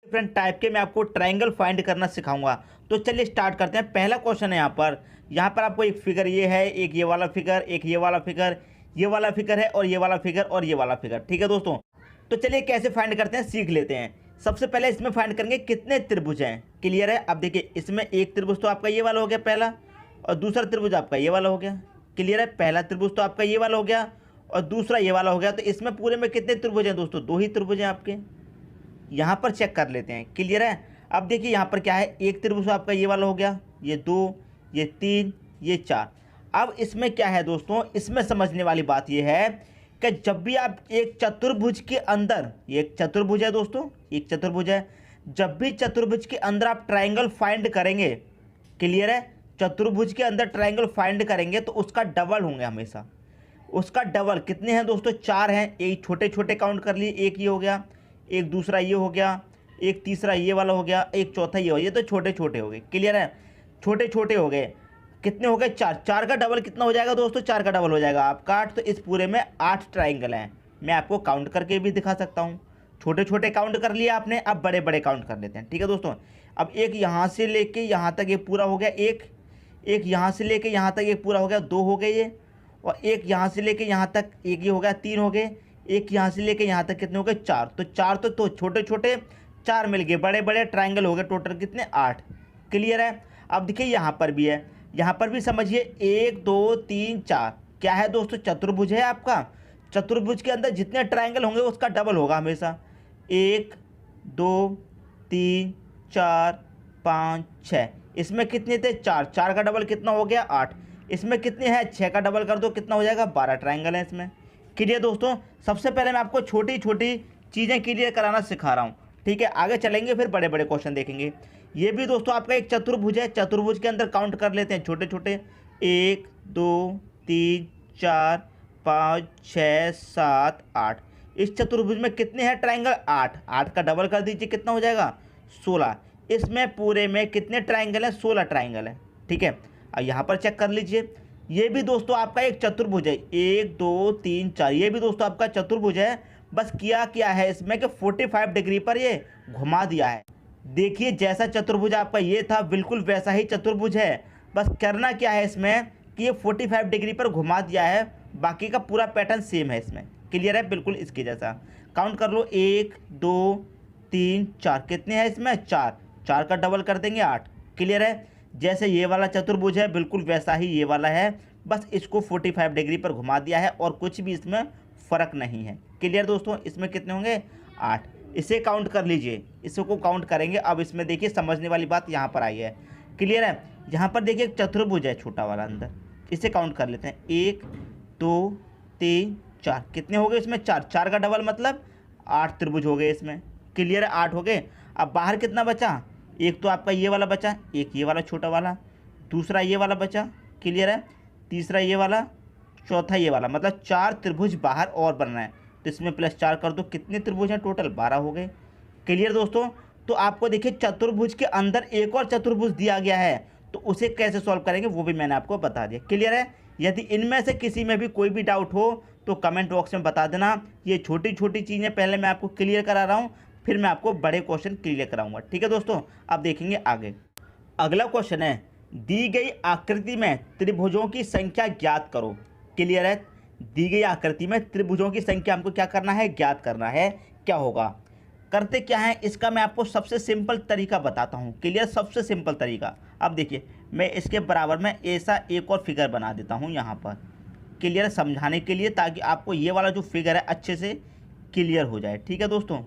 Different type के मैं आपको ट्रायंगल फाइंड करना सिखाऊंगा। तो चलिए स्टार्ट करते हैं। पहला क्वेश्चन है यहाँ पर आपको एक फिगर ये है, एक ये वाला फिगर, एक ये वाला फिगर, ये वाला फिगर है और ये वाला फिगर और ये वाला फिगर। ठीक है दोस्तों, तो चलिए कैसे फाइंड करते हैं सीख लेते हैं। सबसे पहले इसमें फाइंड करेंगे कितने त्रिभुज हैं। क्लियर है। अब देखिए इसमें एक त्रिभुज तो आपका ये वाला हो गया पहला, और दूसरा त्रिभुज आपका ये वाला हो गया। क्लियर है। पहला त्रिभुज तो आपका ये वाला हो गया और दूसरा ये वाला हो गया। तो इसमें पूरे में कितने त्रिभुज हैं दोस्तों? दो ही त्रिभुज हैं आपके। यहाँ पर चेक कर लेते हैं। क्लियर है। अब देखिए यहाँ पर क्या है, एक त्रिभुज आपका ये वाला हो गया, ये दो, ये तीन, ये चार। अब इसमें क्या है दोस्तों, इसमें समझने वाली बात ये है कि जब भी आप एक चतुर्भुज के अंदर, ये एक चतुर्भुज है दोस्तों, एक चतुर्भुज है, जब भी चतुर्भुज के अंदर आप ट्रायंगल फाइंड करेंगे, क्लियर है, चतुर्भुज के अंदर ट्रायंगल फाइंड करेंगे तो उसका डबल होंगे हमेशा। उसका डबल कितने हैं दोस्तों? चार हैं। एक छोटे छोटे काउंट कर लिए, एक ये हो गया, एक दूसरा ये हो गया, एक तीसरा ये वाला हो गया, एक चौथा ये हो गया। ये तो छोटे छोटे हो गए। क्लियर है। छोटे छोटे हो गए। कितने हो गए? चार। चार का डबल कितना हो जाएगा दोस्तों? चार का डबल हो जाएगा आपका आठ। तो इस पूरे में 8 ट्राइंगल हैं। मैं आपको काउंट करके भी दिखा सकता हूँ। छोटे छोटे काउंट कर लिया आपने, अब बड़े बड़े काउंट कर लेते हैं। ठीक है दोस्तों। अब एक यहाँ से लेके यहाँ तक ये पूरा हो गया, एक यहाँ से लेके यहाँ तक ये पूरा हो गया, दो हो गए ये, और एक यहाँ से लेके यहाँ तक एक ये हो गया, तीन हो गए, एक यहाँ से लेके यहाँ तक कितने हो गए? चार। तो चार तो छोटे छोटे चार मिल गए, बड़े बड़े ट्रायंगल हो गए, टोटल कितने? 8। क्लियर है। अब देखिए यहाँ पर भी है, यहाँ पर भी समझिए, 1 2 3 4 क्या है दोस्तों? चतुर्भुज है आपका। चतुर्भुज के अंदर जितने ट्रायंगल होंगे उसका डबल होगा हमेशा। 1 2 3 4 5 6। इसमें कितने थे? चार। चार का डबल कितना हो गया? 8। इसमें कितने हैं? 6 का डबल कर दो, कितना हो जाएगा? 12 ट्रायंगल है इसमें। क्लियर दोस्तों। सबसे पहले मैं आपको छोटी छोटी चीज़ें क्लियर कराना सिखा रहा हूँ। ठीक है, आगे चलेंगे फिर बड़े बड़े क्वेश्चन देखेंगे। ये भी दोस्तों आपका एक चतुर्भुज है। चतुर्भुज के अंदर काउंट कर लेते हैं छोटे छोटे, 1 2 3 4 5 6 7 8। इस चतुर्भुज में कितने हैं ट्रायंगल? 8। 8 का डबल कर दीजिए, कितना हो जाएगा? 16। इसमें पूरे में कितने ट्रायंगल हैं? 16 ट्रायंगल हैं। ठीक है। अब यहाँ पर चेक कर लीजिए, ये भी दोस्तों आपका एक चतुर्भुज है। 1 2 3 4, ये भी दोस्तों आपका चतुर्भुज है। बस किया है इसमें कि 45 डिग्री पर ये घुमा दिया है। देखिए जैसा चतुर्भुज आपका ये था, बिल्कुल वैसा ही चतुर्भुज है। बस करना क्या है इसमें कि ये 45 डिग्री पर घुमा दिया है, बाकी का पूरा पैटर्न सेम है इसमें। क्लियर है, बिल्कुल इसके जैसा। काउंट कर लो, 1 2 3 4, कितने हैं इसमें? 4। 4 का डबल कर देंगे, 8। क्लियर है। जैसे ये वाला चतुर्भुज है बिल्कुल वैसा ही ये वाला है, बस इसको 45 डिग्री पर घुमा दिया है और कुछ भी इसमें फ़र्क नहीं है। क्लियर दोस्तों। इसमें कितने होंगे? 8। इसे काउंट कर लीजिए, इसको काउंट करेंगे। अब इसमें देखिए समझने वाली बात यहाँ पर आई है। क्लियर है। यहाँ पर देखिए एक चतुर्भुज है छोटा वाला अंदर, इसे काउंट कर लेते हैं। 1 2 3 4, कितने हो गए इसमें? 4। 4 का डबल मतलब 8 त्रिभुज हो गए इसमें। क्लियर है, 8 हो गए। अब बाहर कितना बचा? एक तो आपका ये वाला बचा, एक ये वाला छोटा वाला, दूसरा ये वाला बचा। क्लियर है। तीसरा ये वाला, चौथा ये वाला, मतलब 4 त्रिभुज बाहर और बनना है। तो इसमें +4 कर दो, कितने त्रिभुज हैं टोटल? 12 हो गए। क्लियर दोस्तों। तो आपको देखिए चतुर्भुज के अंदर एक और चतुर्भुज दिया गया है, तो उसे कैसे सॉल्व करेंगे वो भी मैंने आपको बता दिया। क्लियर है। यदि इनमें से किसी में भी कोई भी डाउट हो तो कमेंट बॉक्स में बता देना। ये छोटी छोटी चीज़ें पहले मैं आपको क्लियर करा रहा हूँ, फिर मैं आपको बड़े क्वेश्चन क्लियर कराऊंगा। ठीक है दोस्तों। अब देखेंगे आगे। अगला क्वेश्चन है, दी गई आकृति में त्रिभुजों की संख्या ज्ञात करो। क्लियर है। दी गई आकृति में त्रिभुजों की संख्या हमको क्या करना है? ज्ञात करना है। क्या होगा? करते क्या है इसका मैं आपको सबसे सिंपल तरीका बताता हूँ। क्लियर, सबसे सिंपल तरीका। अब देखिए मैं इसके बराबर में ऐसा एक और फिगर बना देता हूँ यहाँ पर। क्लियर, समझाने के लिए, ताकि आपको ये वाला जो फिगर है अच्छे से क्लियर हो जाए। ठीक है दोस्तों,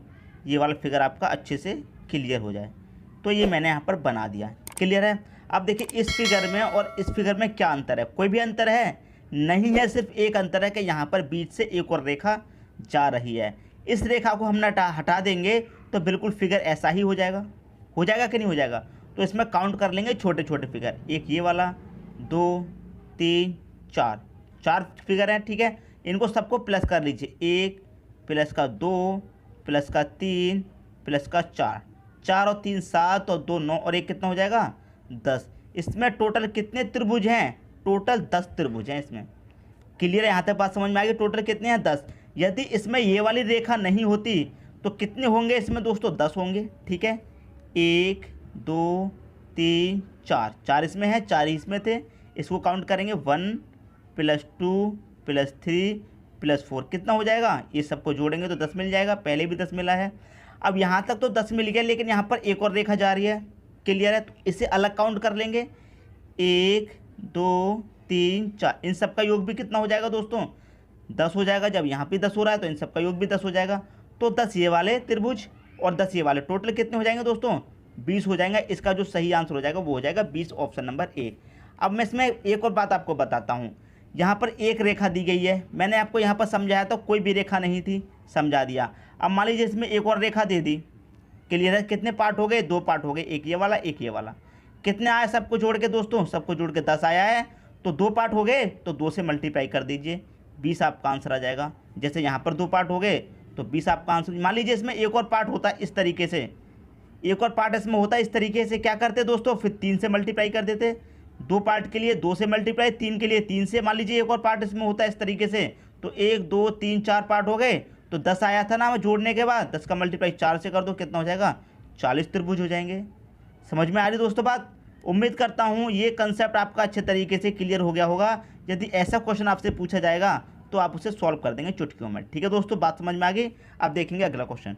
ये वाला फिगर आपका अच्छे से क्लियर हो जाए। तो ये मैंने यहाँ पर बना दिया। क्लियर है। अब देखिए इस फिगर में और इस फिगर में क्या अंतर है? कोई भी अंतर है? नहीं है। सिर्फ एक अंतर है कि यहाँ पर बीच से एक और रेखा जा रही है। इस रेखा को हम हटा देंगे तो बिल्कुल फिगर ऐसा ही हो जाएगा। हो जाएगा कि नहीं हो जाएगा? तो इसमें काउंट कर लेंगे छोटे छोटे फिगर। एक ये वाला, 2 3 4, 4 फिगर हैं। ठीक है, इनको सबको प्लस कर लीजिए। 1 प्लस का 2 प्लस का 3 प्लस का 4, 4 और 3 7 और 2 9 और 1 कितना हो जाएगा? 10। इसमें टोटल कितने त्रिभुज हैं? टोटल 10 त्रिभुज हैं इसमें। क्लियर है, यहाँ तक बात समझ में आ गई? टोटल कितने हैं? 10। यदि इसमें ये वाली रेखा नहीं होती तो कितने होंगे इसमें दोस्तों? 10 होंगे। ठीक है, 1 2 3 4, 4 इसमें है, 4 ही इसमें थे। इसको काउंट करेंगे 1 + 2 + 3 + 4, कितना हो जाएगा? ये सबको जोड़ेंगे तो 10 मिल जाएगा, पहले भी 10 मिला है। अब यहाँ तक तो 10 मिल गया, लेकिन यहाँ पर एक और रेखा जा रही है, क्लियर है? तो इसे अलग काउंट कर लेंगे, 1 2 3 4, इन सब का योग भी कितना हो जाएगा दोस्तों? 10 हो जाएगा। जब यहाँ पे 10 हो रहा है तो इन सब का योग भी 10 हो जाएगा। तो 10 ये वाले त्रिभुज और 10 ये वाले, टोटल कितने हो जाएंगे दोस्तों? 20 हो जाएगा। इसका जो सही आंसर हो जाएगा वो हो जाएगा 20, ऑप्शन नंबर ए। अब मैं इसमें एक और बात आपको बताता हूँ। यहाँ पर एक रेखा दी गई है, मैंने आपको यहाँ पर समझाया था, कोई भी रेखा नहीं थी, समझा दिया। अब मान लीजिए इसमें एक और रेखा दे दी, क्लियर है? कितने पार्ट हो गए? 2 पार्ट हो गए, एक ये वाला एक ये वाला। कितने आए सबको जोड़ के दोस्तों? सबको जोड़ के 10 आया है। तो 2 पार्ट हो गए तो 2 से मल्टीप्लाई कर दीजिए, 20 आपका आंसर आ जाएगा। जैसे यहाँ पर 2 पार्ट हो गए तो 20 आपका आंसर। मान लीजिए इसमें एक और पार्ट होता है इस तरीके से, एक और पार्ट इसमें होता है इस तरीके से, क्या करते दोस्तों? फिर 3 से मल्टीप्लाई कर देते। 2 पार्ट के लिए 2 से मल्टीप्लाई, 3 के लिए 3 से। मान लीजिए एक और पार्ट इसमें होता है इस तरीके से, तो 1 2 3 4 पार्ट हो गए, तो 10 आया था ना जोड़ने के बाद, 10 का मल्टीप्लाई 4 से कर दो, कितना हो जाएगा? 40 त्रिभुज हो जाएंगे। समझ में आ रही दोस्तों बात? उम्मीद करता हूँ ये कंसेप्ट आपका अच्छे तरीके से क्लियर हो गया होगा। यदि ऐसा क्वेश्चन आपसे पूछा जाएगा तो आप उसे सॉल्व कर देंगे चुटकियों में। ठीक है दोस्तों, बात समझ में आ गई? अब देखेंगे अगला क्वेश्चन।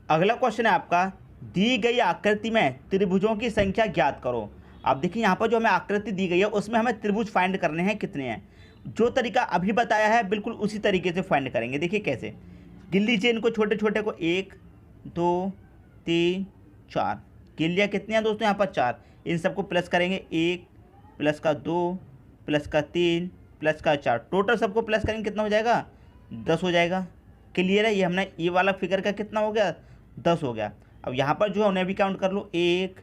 अगला क्वेश्चन है आपका, दी गई आकृति में त्रिभुजों की संख्या ज्ञात करो। आप देखिए यहाँ पर जो हमें आकृति दी गई है उसमें हमें त्रिभुज फाइंड करने हैं, कितने हैं। जो तरीका अभी बताया है बिल्कुल उसी तरीके से फाइंड करेंगे। देखिए कैसे, गिन लीजिए इनको छोटे छोटे को, 1 2 3 4, गिन लिया। कितने हैं दोस्तों? यहाँ पर 4। इन सबको प्लस करेंगे, 1 + का 2 + का 3 + का 4, टोटल सबको प्लस करेंगे, कितना हो जाएगा? 10 हो जाएगा। क्लियर है? ये हमने ये वाला फिगर का कितना हो गया? 10 हो गया। अब यहाँ पर जो है उन्हें भी काउंट कर लो, 1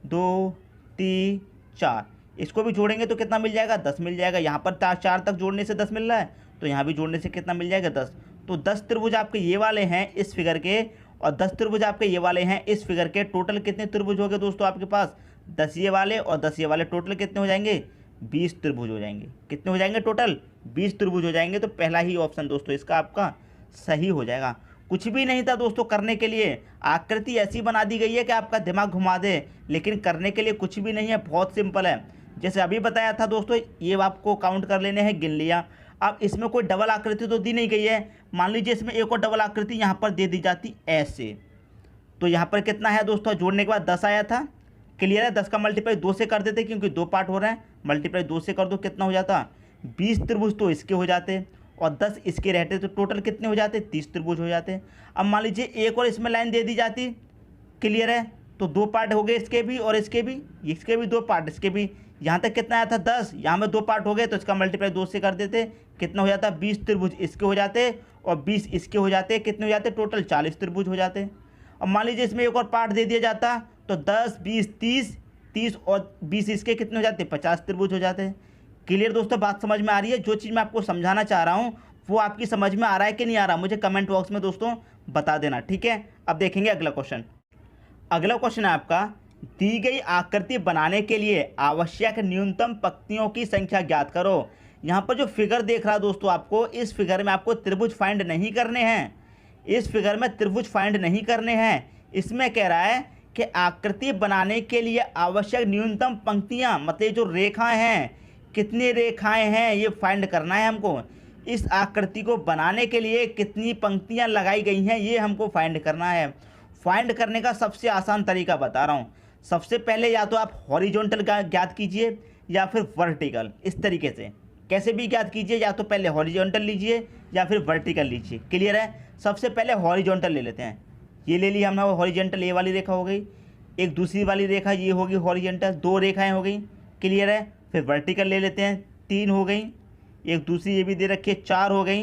2 3 4, इसको भी जोड़ेंगे तो कितना मिल जाएगा? 10 मिल जाएगा। यहाँ पर 4 तक जोड़ने से 10 मिल रहा है, तो यहाँ भी जोड़ने से कितना मिल जाएगा? 10। तो 10 त्रिभुज आपके ये वाले हैं इस फिगर के, और 10 त्रिभुज आपके ये वाले हैं इस फिगर के। टोटल कितने त्रिभुज हो गए दोस्तों आपके पास? 10 ये वाले और 10 ये वाले, टोटल कितने हो जाएंगे? 20 त्रिभुज हो जाएंगे। कितने हो जाएंगे टोटल? 20 त्रिभुज हो जाएंगे। तो पहला ही ऑप्शन दोस्तों इसका आपका सही हो जाएगा। कुछ भी नहीं था दोस्तों करने के लिए, आकृति ऐसी बना दी गई है कि आपका दिमाग घुमा दे, लेकिन करने के लिए कुछ भी नहीं है, बहुत सिंपल है। जैसे अभी बताया था दोस्तों, ये आपको काउंट कर लेने हैं, गिन लिया। अब इसमें कोई डबल आकृति तो दी नहीं गई है। मान लीजिए इसमें एक और डबल आकृति यहाँ पर दे दी जाती ऐसे, तो यहाँ पर कितना है दोस्तों? जोड़ने के बाद 10 आया था, क्लियर है? 10 का मल्टीप्लाई 2 से कर देते क्योंकि 2 पार्ट हो रहे हैं, मल्टीप्लाई 2 से कर दो, कितना हो जाता? 20 त्रिभुज तो इसके हो जाते और 10 इसके रहते, तो टोटल कितने हो जाते? 30 त्रिभुज हो जाते। अब मान लीजिए एक और इसमें लाइन दे दी जाती, क्लियर है? तो 2 पार्ट हो गए इसके भी और इसके भी 2 पार्ट, इसके भी। यहाँ तक कितना आया था? 10, यहाँ में 2 पार्ट हो गए तो इसका मल्टीप्लाई 2 से कर देते, कितना हो जाता? 20 त्रिभुज इसके हो जाते और 20 इसके हो जाते, कितने हो जाते? टोटल 40 त्रिभुज हो जाते। अब मान लीजिए इसमें एक और पार्ट दे दिया जाता, तो 10 20 30 और 20 इसके कितने हो जाते? 50 त्रिभुज हो जाते हैं। क्लियर दोस्तों, बात समझ में आ रही है? जो चीज़ मैं आपको समझाना चाह रहा हूँ वो आपकी समझ में आ रहा है कि नहीं आ रहा, मुझे कमेंट बॉक्स में दोस्तों बता देना। ठीक है, अब देखेंगे अगला क्वेश्चन। अगला क्वेश्चन है आपका, दी गई आकृति बनाने के लिए आवश्यक न्यूनतम पंक्तियों की संख्या ज्ञात करो। यहाँ पर जो फिगर देख रहा है दोस्तों आपको, इस फिगर में आपको त्रिभुज फाइंड नहीं करने हैं, इस फिगर में त्रिभुज फाइंड नहीं करने हैं। इसमें कह रहा है कि आकृति बनाने के लिए आवश्यक न्यूनतम पंक्तियाँ, मतलब जो रेखाएं हैं, कितनी रेखाएं हैं ये फाइंड करना है हमको। इस आकृति को बनाने के लिए कितनी पंक्तियाँ लगाई गई हैं ये हमको फाइंड करना है। फाइंड करने का सबसे आसान तरीका बता रहा हूँ। सबसे पहले या तो आप हॉरिजॉन्टल ज्ञात कीजिए या फिर वर्टिकल, इस तरीके से कैसे भी ज्ञात कीजिए, या तो पहले हॉरिजॉन्टल लीजिए या फिर वर्टिकल लीजिए। क्लियर है? सबसे पहले हॉरिजॉन्टल ले लेते हैं। ये ले ली हमने हॉरिजॉन्टल, ये वाली रेखा हो गई, एक दूसरी वाली रेखा ये होगी हॉरिजॉन्टल, 2 रेखाएं हो गई। क्लियर है? फिर वर्टिकल ले लेते हैं, 3 हो गई, एक दूसरी ये भी दे रखी है, 4 हो गई।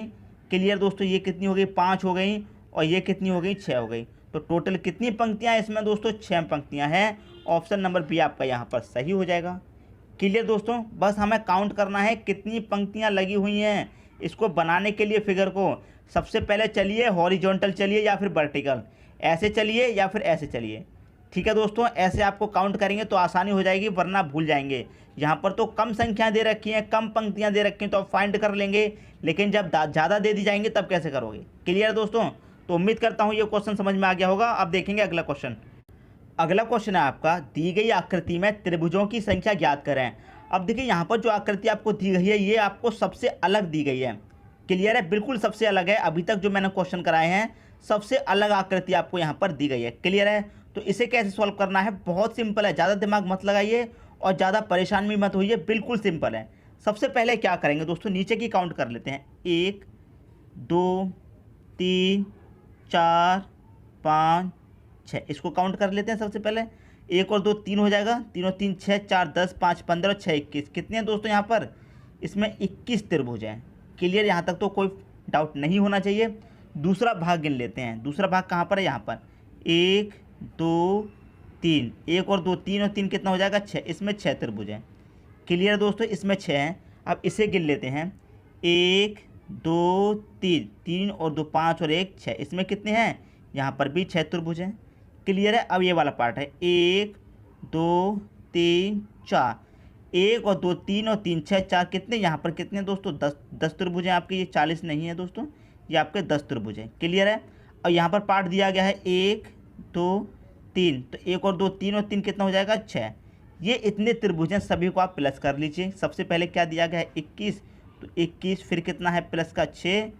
क्लियर दोस्तों, ये कितनी हो गई? 5 हो गई, और ये कितनी हो गई? 6 हो गई। तो टोटल कितनी पंक्तियाँ हैं इसमें दोस्तों? 6 पंक्तियाँ हैं। ऑप्शन नंबर बी आपका यहाँ पर सही हो जाएगा। क्लियर दोस्तों, बस हमें काउंट करना है कितनी पंक्तियाँ लगी हुई हैं इसको बनाने के लिए फिगर को। सबसे पहले चलिए हॉरिजॉन्टल चलिए या फिर वर्टिकल, ऐसे चलिए या फिर ऐसे चलिए। ठीक है दोस्तों, ऐसे आपको काउंट करेंगे तो आसानी हो जाएगी, वरना भूल जाएंगे। यहाँ पर तो कम संख्या दे रखी हैं, कम पंक्तियाँ दे रखी हैं तो आप फाइंड कर लेंगे, लेकिन जब ज़्यादा दे दी जाएंगे तब कैसे करोगे? क्लियर दोस्तों, तो उम्मीद करता हूँ ये क्वेश्चन समझ में आ गया होगा। अब देखेंगे अगला क्वेश्चन। अगला क्वेश्चन है आपका, दी गई आकृति में त्रिभुजों की संख्या ज्ञात करें। अब देखिए यहाँ पर जो आकृति आपको दी गई है ये आपको सबसे अलग दी गई है। क्लियर है, बिल्कुल सबसे अलग है। अभी तक जो मैंने क्वेश्चन कराए हैं सबसे अलग आकृति आपको यहाँ पर दी गई है। क्लियर है, तो इसे कैसे सॉल्व करना है, बहुत सिंपल है। ज़्यादा दिमाग मत लगाइए और ज़्यादा परेशान भी मत होइए, बिल्कुल सिंपल है। सबसे पहले क्या करेंगे दोस्तों, नीचे की काउंट कर लेते हैं। 1 2 3 4 5 6, इसको काउंट कर लेते हैं। सबसे पहले 1 और 2 3 हो जाएगा, 3 और 3 6, 4 10, 5 15 और 6 21। कितने हैं दोस्तों यहाँ पर, इसमें 21 त्रिभुज हैं। क्लियर, यहाँ तक तो कोई डाउट नहीं होना चाहिए। दूसरा भाग गिन लेते हैं। दूसरा भाग कहाँ पर है, यहाँ पर 1 2 3, 1 और 2 3 और 3 कितना हो जाएगा 6, इसमें 6 त्रिभुज हैं। क्लियर है दोस्तों, इसमें 6 हैं। अब इसे गिन लेते हैं, 1 2 3, 3 और 2 5 और 1 6, इसमें कितने हैं, यहाँ पर भी 6 त्रिभुज हैं। क्लियर है, अब ये वाला पार्ट है 1 2 3 4, 1 और 2 3 और 3 6 4, कितने यहाँ पर कितने दोस्तों 10 त्रिभुज हैं आपके। ये 40 नहीं है दोस्तों, ये आपके 10 त्रिभुज हैं। क्लियर है, और यहाँ पर पार्ट दिया गया है 1 2 3, तो 1 और 2 3 और 3 कितना हो जाएगा 6। ये इतने त्रिभुज हैं, सभी को आप प्लस कर लीजिए। सबसे पहले क्या दिया गया है 21, तो 21 फिर कितना है प्लस का 6,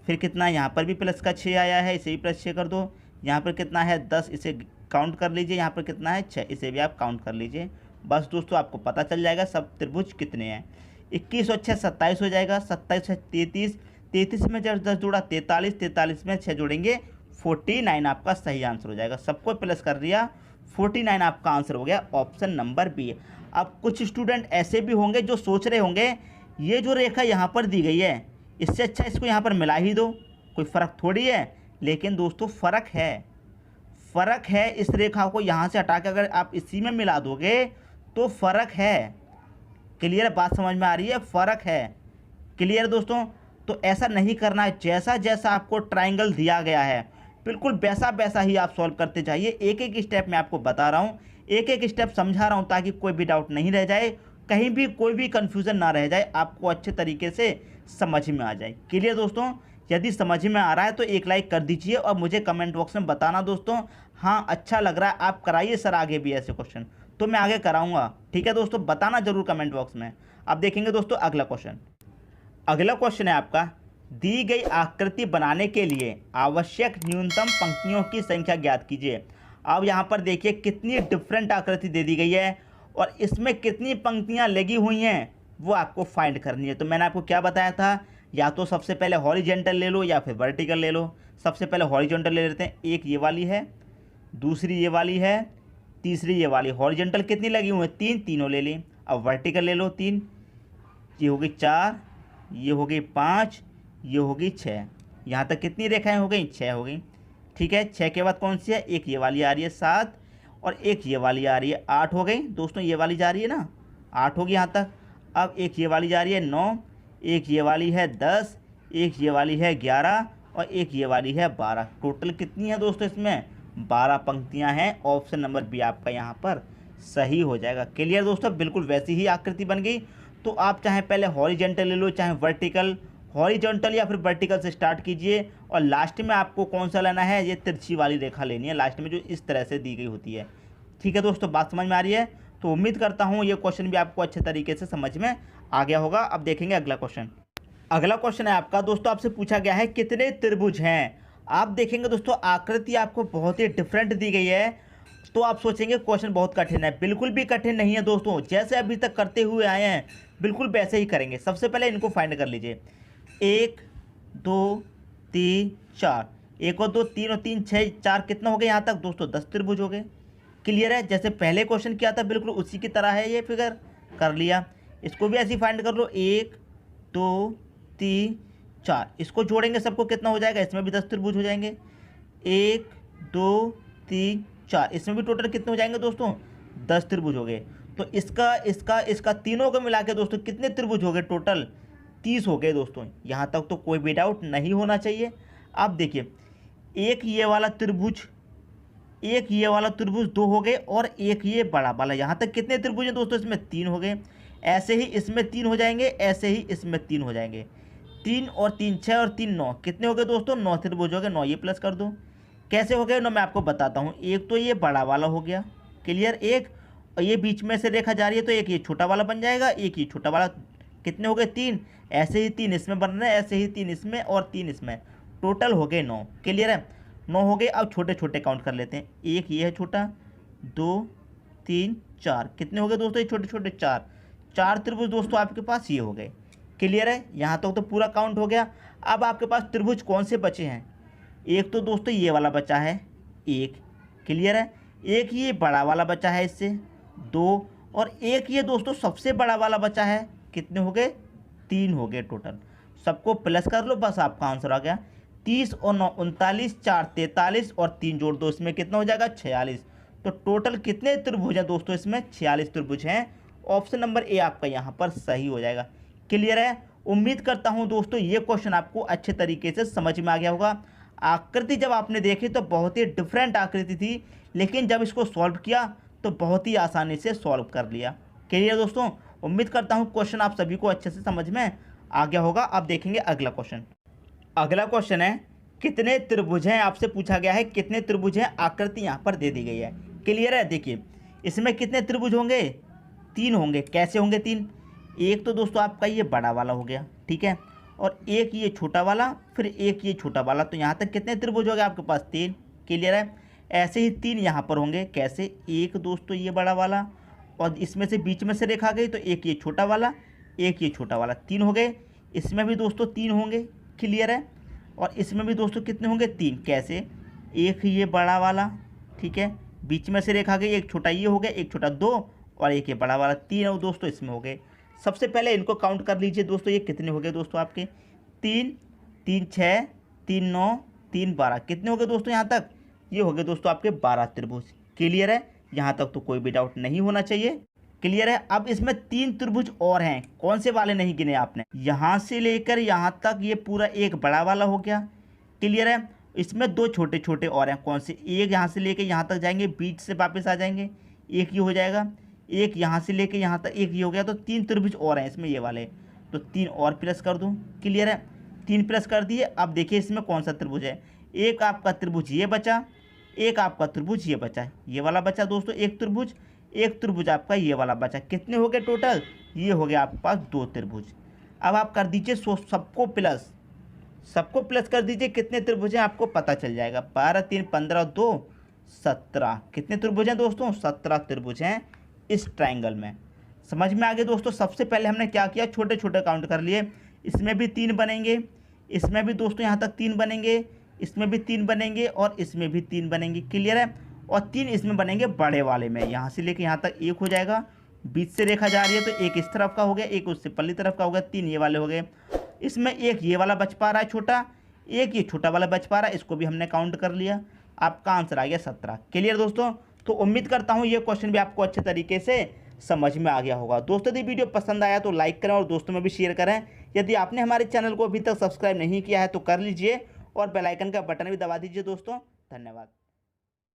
फिर कितना है यहाँ पर भी प्लस का 6 आया है, इसे भी प्लस 6 कर दो। यहाँ पर कितना है 10, इसे काउंट कर लीजिए। यहाँ पर कितना है 6, इसे भी आप काउंट कर लीजिए। बस दोस्तों आपको पता चल जाएगा सब त्रिभुज कितने हैं। 21 और 6 27 हो जाएगा, 27 है 33, 33 में जब 10 जोड़ा 43, 43 में 6 जोड़ेंगे 49 आपका सही आंसर हो जाएगा। सबको प्लस कर दिया, 49 आपका आंसर हो गया, ऑप्शन नंबर बी। अब कुछ स्टूडेंट ऐसे भी होंगे जो सोच रहे होंगे ये जो रेखा यहाँ पर दी गई है इससे अच्छा इसको यहाँ पर मिला ही दो, कोई फ़र्क थोड़ी है। लेकिन दोस्तों फ़र्क है, फ़र्क है। इस रेखा को यहाँ से हटा के अगर आप इसी में मिला दोगे तो फ़र्क है। क्लियर, बात समझ में आ रही है, फ़र्क है। क्लियर दोस्तों, तो ऐसा नहीं करना है। जैसा जैसा आपको ट्राइंगल दिया गया है बिल्कुल वैसा वैसा ही आप सॉल्व करते जाइए। एक एक स्टेप मैं आपको बता रहा हूँ, एक एक स्टेप समझा रहा हूँ ताकि कोई भी डाउट नहीं रह जाए, कहीं भी कोई भी कन्फ्यूज़न ना रह जाए, आपको अच्छे तरीके से समझ में आ जाए। क्लियर दोस्तों, यदि समझ में आ रहा है तो एक लाइक कर दीजिए और मुझे कमेंट बॉक्स में बताना दोस्तों, हाँ अच्छा लग रहा है, आप कराइए सर आगे भी ऐसे क्वेश्चन, तो मैं आगे कराऊंगा। ठीक है दोस्तों, बताना जरूर कमेंट बॉक्स में। अब देखेंगे दोस्तों अगला क्वेश्चन। अगला क्वेश्चन है आपका, दी गई आकृति बनाने के लिए आवश्यक न्यूनतम पंक्तियों की संख्या ज्ञात कीजिए। अब यहाँ पर देखिए कितनी डिफरेंट आकृति दे दी गई है और इसमें कितनी पंक्तियाँ लगी हुई हैं वो आपको फाइंड करनी है। तो मैंने आपको क्या बताया था, या तो सबसे पहले हॉरिजेंटल ले लो या फिर वर्टिकल ले लो। सबसे पहले हॉरिजेंटल ले लेते हैं, एक ये वाली है, दूसरी ये वाली है, तीसरी ये वाली। हॉरिजेंटल कितनी लगी हुई है, 3, तीनों ले ली। अब वर्टिकल ले लो 3, ये होगी 4, ये होगी 5, ये होगी 6। यहाँ तक कितनी रेखाएं हो गई, 6 हो गई। ठीक है, 6 के बाद कौन सी है, एक ये वाली आ रही है 7 और एक ये वाली आ रही है 8 हो गई दोस्तों। ये वाली जा रही है ना 8 होगी यहाँ तक। अब एक ये वाली जा रही है 9, एक ये वाली है 10, एक ये वाली है 11 और एक ये वाली है 12। टोटल कितनी है दोस्तों, इसमें 12 पंक्तियां हैं। ऑप्शन नंबर बी आपका यहाँ पर सही हो जाएगा। क्लियर दोस्तों, बिल्कुल वैसी ही आकृति बन गई। तो आप चाहे पहले हॉरिजेंटल ले लो चाहे वर्टिकल, हॉरिजॉन्टल या फिर वर्टिकल से स्टार्ट कीजिए और लास्ट में आपको कौन सा लेना है, ये तिरछी वाली रेखा लेनी है लास्ट में जो इस तरह से दी गई होती है। ठीक है दोस्तों, बात समझ में आ रही है। तो उम्मीद करता हूँ ये क्वेश्चन भी आपको अच्छे तरीके से समझ में आ गया होगा। अब देखेंगे अगला क्वेश्चन। अगला क्वेश्चन है आपका दोस्तों, आपसे पूछा गया है कितने त्रिभुज हैं। आप देखेंगे दोस्तों आकृति आपको बहुत ही डिफरेंट दी गई है, तो आप सोचेंगे क्वेश्चन बहुत कठिन है। बिल्कुल भी कठिन नहीं है दोस्तों, जैसे अभी तक करते हुए आए हैं बिल्कुल वैसे ही करेंगे। सबसे पहले इनको फाइंड कर लीजिए, 1 2 3 4, 1 और 2 3 और 3 6 4, कितना हो गया यहाँ तक दोस्तों, 10 त्रिभुज हो गए। क्लियर है, जैसे पहले क्वेश्चन किया था बिल्कुल उसी की तरह है ये फिगर, कर लिया। इसको भी ऐसे ही फाइंड कर लो, 1 2 3 4, इसको जोड़ेंगे सबको कितना हो जाएगा, इसमें भी 10 त्रिभुज हो जाएंगे। 1 2 3 4, इसमें भी टोटल कितने हो जाएंगे दोस्तों, 10 त्रिभुज हो गए। तो इसका तीनों को मिला के दोस्तों कितने त्रिभुज हो गए, टोटल 30 हो गए दोस्तों। यहाँ तक तो कोई भी डाउट नहीं होना चाहिए। अब देखिए एक ये वाला त्रिभुज, एक ये वाला त्रिभुज 2 हो गए और एक ये बड़ा वाला, यहाँ तक कितने त्रिभुज हैं दोस्तों, इसमें 3 हो गए। ऐसे ही इसमें 3 हो जाएंगे, ऐसे ही इसमें 3 हो जाएंगे। 3 और 3 6 और 3 9, कितने हो गए दोस्तों? 9 त्रिभुज हो गए। 9 ये प्लस कर दो। कैसे हो गए? मैं आपको बताता हूँ। एक तो ये बड़ा वाला हो गया, क्लियर, एक, और ये बीच में से रेखा जा रही है तो एक ये छोटा वाला बन जाएगा, एक ये छोटा वाला। कितने हो गए? 3। ऐसे ही 3 इसमें बन रहे हैं, ऐसे ही 3 इसमें और 3 इसमें, टोटल हो गए 9। क्लियर है? 9 हो गए। अब छोटे छोटे काउंट कर लेते हैं। एक ये है छोटा, 2 3 4, कितने हो गए दोस्तों? ये छोटे छोटे 4। 4 त्रिभुज दोस्तों आपके पास ये हो गए। क्लियर है? यहाँ तक तो पूरा काउंट हो गया। अब आपके पास त्रिभुज कौन से बचे हैं? एक तो दोस्तों ये वाला बचा है, एक, क्लियर है, एक ये बड़ा वाला बचा है इससे, 2, और एक ये दोस्तों सबसे बड़ा वाला बचा है। कितने हो गए? 3 हो गए टोटल। सबको प्लस कर लो, बस आपका आंसर आ गया। 30 और 9 39, 4 43 और 3 जोड़ दो, इसमें कितना हो जाएगा? 46। तो टोटल कितने त्रिभुज हैं दोस्तों? इसमें 46 त्रिभुज हैं। ऑप्शन नंबर ए आपका यहाँ पर सही हो जाएगा। क्लियर है? उम्मीद करता हूँ दोस्तों ये क्वेश्चन आपको अच्छे तरीके से समझ में आ गया होगा। आकृति जब आपने देखी तो बहुत ही डिफरेंट आकृति थी, लेकिन जब इसको सॉल्व किया तो बहुत ही आसानी से सॉल्व कर लिया। क्लियर दोस्तों? उम्मीद करता हूँ क्वेश्चन आप सभी को अच्छे से समझ में आ गया होगा। अब देखेंगे अगला क्वेश्चन। अगला क्वेश्चन है, कितने त्रिभुज हैं? आपसे पूछा गया है कितने त्रिभुज हैं। आकृति यहाँ पर दे दी गई है। क्लियर है? देखिए इसमें कितने त्रिभुज होंगे? 3 होंगे। कैसे होंगे 3? एक तो दोस्तों आपका ये बड़ा वाला हो गया, ठीक है, और एक ये छोटा वाला, फिर एक ये छोटा वाला। तो यहाँ तक कितने त्रिभुज हो गए आपके पास? 3। क्लियर है? ऐसे ही 3 यहाँ पर होंगे। कैसे? एक दोस्तों ये बड़ा वाला, और इसमें से बीच में से रेखा गई तो एक ये छोटा वाला, एक ये छोटा वाला, 3 हो गए। इसमें भी दोस्तों 3 होंगे। क्लियर है? और इसमें भी दोस्तों कितने होंगे? 3। कैसे? एक ये बड़ा वाला, ठीक है, बीच में से रेखा गई, एक छोटा ये हो गया, एक छोटा 2, और एक ये बड़ा वाला 3 और दोस्तों इसमें हो गए। सबसे पहले इनको काउंट कर लीजिए दोस्तों, ये कितने हो गए दोस्तों आपके? 3 3 6 3 9 3 12, कितने हो गए दोस्तों यहाँ तक? ये हो गए दोस्तों आपके 12 त्रिभुज। क्लियर है? यहाँ तक तो कोई भी डाउट नहीं होना चाहिए। क्लियर है? अब इसमें 3 त्रिभुज और हैं। कौन से वाले नहीं गिने आपने? यहाँ से लेकर यहाँ तक ये पूरा एक बड़ा वाला हो गया। क्लियर है? इसमें 2 छोटे छोटे और हैं। कौन से? एक यहाँ से लेकर यहाँ तक जाएंगे, बीच से वापस आ जाएंगे, एक ये हो जाएगा, एक यहाँ से लेके यहाँ तक, एक ये हो गया। तो 3 त्रिभुज और हैं इसमें ये वाले, तो 3 और प्लस कर दूँ। क्लियर है? 3 प्लस कर दिए। अब देखिए इसमें कौन सा त्रिभुज है। एक आपका त्रिभुज ये बचा, एक आपका त्रिभुज ये बचा, ये वाला बचा दोस्तों एक त्रिभुज, एक त्रिभुज आपका ये वाला बचा। कितने हो गए टोटल? ये हो गया आपके पास 2 त्रिभुज। अब आप कर दीजिए सबको प्लस, सबको प्लस कर दीजिए। कितने त्रिभुज हैं आपको पता चल जाएगा। 12 3 15 2 17, कितने त्रिभुज हैं दोस्तों? 17 त्रिभुज हैं इस ट्रायंगल में। समझ में आ गए दोस्तों? सबसे पहले हमने क्या किया? छोटे छोटे काउंट कर लिए। इसमें भी 3 बनेंगे, इसमें भी दोस्तों यहाँ तक 3 बनेंगे, इसमें भी 3 बनेंगे, और इसमें भी 3 बनेंगे। क्लियर है? और 3 इसमें बनेंगे बड़े वाले में। यहाँ से लेके यहाँ तक एक हो जाएगा, बीच से रेखा जा रही है तो एक इस तरफ का हो गया, एक उससे पल्ली तरफ का हो गया, 3 ये वाले हो गए। इसमें एक ये वाला बच पा रहा है छोटा, एक ये छोटा वाला बच पा रहा है, इसको भी हमने काउंट कर लिया। आपका आंसर आ गया 17। क्लियर दोस्तों? तो उम्मीद करता हूँ ये क्वेश्चन भी आपको अच्छे तरीके से समझ में आ गया होगा। दोस्तों यदि वीडियो पसंद आया तो लाइक करें और दोस्तों में भी शेयर करें। यदि आपने हमारे चैनल को अभी तक सब्सक्राइब नहीं किया है तो कर लीजिए, और बेल आइकन का बटन भी दबा दीजिए दोस्तों। धन्यवाद।